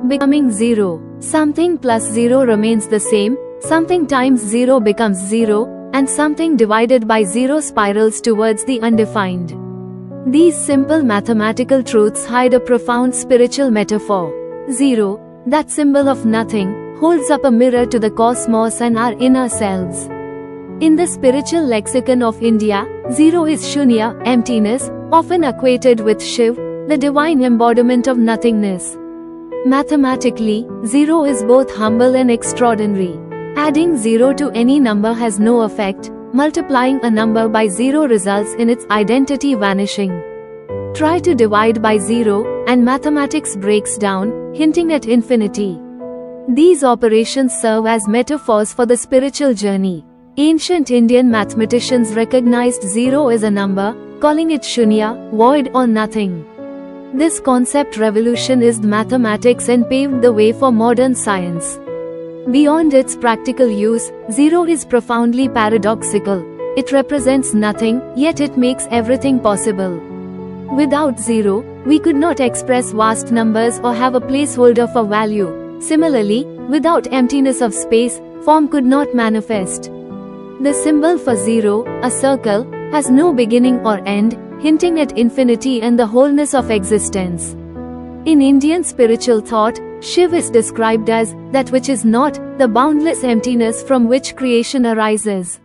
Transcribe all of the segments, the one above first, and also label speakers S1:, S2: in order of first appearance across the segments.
S1: becoming zero. Something plus zero remains the same, something times zero becomes zero, and something divided by zero spirals towards the undefined. These simple mathematical truths hide a profound spiritual metaphor. Zero, that symbol of nothing, holds up a mirror to the cosmos and our inner selves. In the spiritual lexicon of India, zero is Shunya, emptiness, often equated with Shiv, the divine embodiment of nothingness. Mathematically, zero is both humble and extraordinary. Adding zero to any number has no effect. Multiplying a number by zero results in its identity vanishing. Try to divide by zero, and mathematics breaks down, hinting at infinity. These operations serve as metaphors for the spiritual journey. Ancient Indian mathematicians recognized zero as a number, calling it Shunya, void or nothing. This concept revolutionized mathematics and paved the way for modern science. Beyond its practical use, zero is profoundly paradoxical. It represents nothing, yet it makes everything possible. Without zero, we could not express vast numbers or have a placeholder for value. Similarly, without emptiness of space, form could not manifest. The symbol for zero, a circle, has no beginning or end, hinting at infinity and the wholeness of existence. In Indian spiritual thought, Shiv is described as that which is not, the boundless emptiness from which creation arises.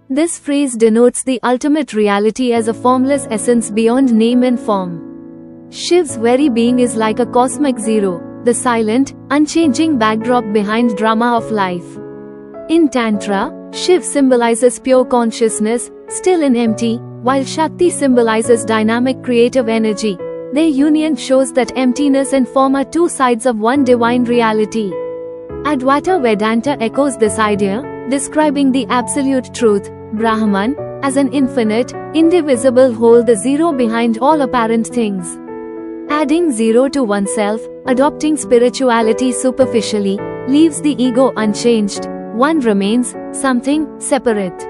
S1: This phrase denotes the ultimate reality as a formless essence beyond name and form. Shiv's very being is like a cosmic zero, the silent, unchanging backdrop behind drama of life. In Tantra, Shiv symbolizes pure consciousness, still and empty, while Shakti symbolizes dynamic creative energy. Their union shows that emptiness and form are two sides of one divine reality. Advaita Vedanta echoes this idea, describing the absolute truth, Brahman, as an infinite, indivisible whole, the zero behind all apparent things. Adding zero to oneself, adopting spirituality superficially, leaves the ego unchanged. One remains, something, separate.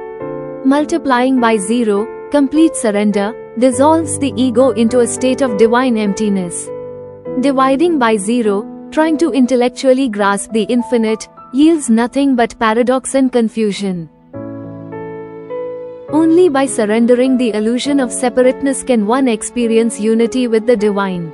S1: Multiplying by zero, complete surrender, dissolves the ego into a state of divine emptiness. Dividing by zero, trying to intellectually grasp the infinite, yields nothing but paradox and confusion. Only by surrendering the illusion of separateness can one experience unity with the divine.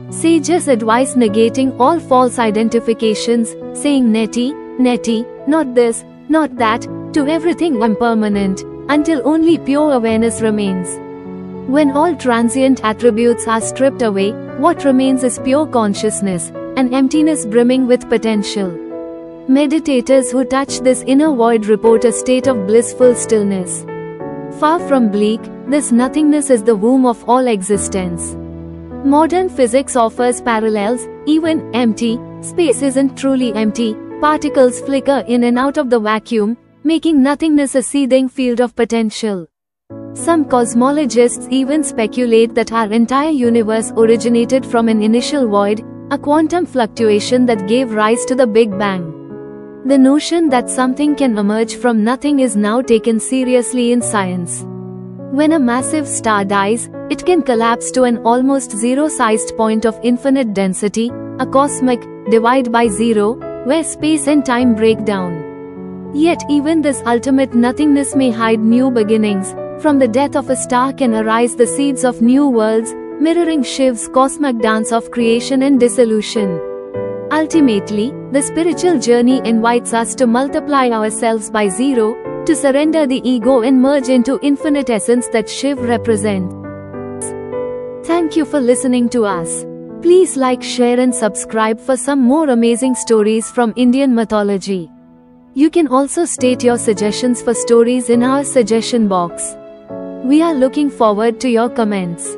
S1: Sages advise negating all false identifications, saying neti, neti, not this, not that, to everything impermanent, until only pure awareness remains. When all transient attributes are stripped away, what remains is pure consciousness, an emptiness brimming with potential. Meditators who touch this inner void report a state of blissful stillness. Far from bleak, this nothingness is the womb of all existence. Modern physics offers parallels. Even empty space isn't truly empty. Particles flicker in and out of the vacuum, making nothingness a seething field of potential. Some cosmologists even speculate that our entire universe originated from an initial void, a quantum fluctuation that gave rise to the Big Bang. The notion that something can emerge from nothing is now taken seriously in science. When a massive star dies, it can collapse to an almost zero-sized point of infinite density, a cosmic divide by zero, where space and time break down. Yet even this ultimate nothingness may hide new beginnings. From the death of a star can arise the seeds of new worlds, mirroring Shiv's cosmic dance of creation and dissolution. Ultimately, the spiritual journey invites us to multiply ourselves by zero, to surrender the ego and merge into infinite essence that Shiv represents. Thank you for listening to us. Please like, share and subscribe for some more amazing stories from Indian mythology. You can also state your suggestions for stories in our suggestion box. We are looking forward to your comments.